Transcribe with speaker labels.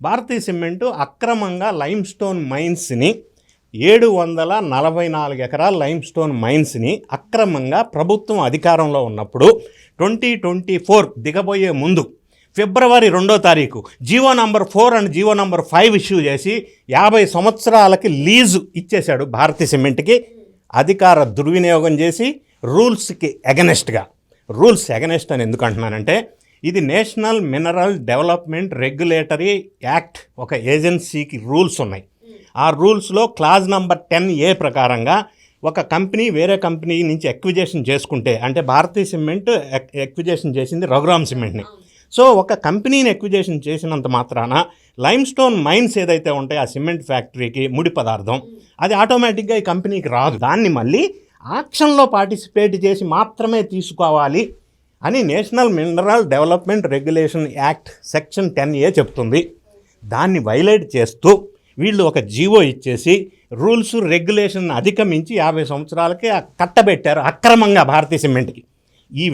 Speaker 1: భారతీయ cement అక్రమంగా lime stone మైన్స్ని 744 ఎకరాల lime stone మైన్స్ని అక్రమంగా ప్రభుత్వం అధికారంలో ఉన్నప్పుడు 2024 దిగబోయే ముందు ఫిబ్రవరి 2వ తారీఖు GO number 4 and GO number 5 issue చేసి 50 సంవత్సరాలకి లీజు ఇచ్చేశాడు భారతీయ సిమెంట్కి. అధికార దుర్వినియోగం చేసి రూల్స్కి ఎగనెస్ట్గా. రూల్స్ ఎగనెస్ట్ అని ఎందుకు అంటున్నానంటే, ఇది national mineral development regulatory act, ఒక ఏజెన్సీకి రూల్స్ ఉన్నాయి. ఆ రూల్స్లో క్లాజ్ నంబర్ 10A ప్రకారంగా ఒక కంపెనీ వేరే కంపెనీ నుంచి ఎక్విజేషన్ చేసుకుంటే, అంటే భారతీయ సిమెంట్ ఎక్విజేషన్ చేసింది రఘురామ్ సిమెంట్ని. సో ఒక కంపెనీని ఎక్విజేషన్ చేసినంత మాత్రాన లైమ్ స్టోన్ మైన్స్ ఏదైతే ఉంటాయో ఆ సిమెంట్ ఫ్యాక్టరీకి ముడి పదార్థం అది ఆటోమేటిక్గా ఈ కంపెనీకి రాదు. దాన్ని మళ్ళీ ఆక్షన్లో పార్టిసిపేట్ చేసి మాత్రమే తీసుకోవాలి అని national mineral development regulation act section 10A చెప్తుంది. దాన్ని వైలేట్ చేస్తూ వీళ్ళు ఒక జీవో ఇచ్చేసి రూల్స్ రెగ్యులేషన్ అధిగమించి 50 సంవత్సరాలకి కట్టబెట్టారు అక్రమంగా భారతీయ సిమెంట్కి.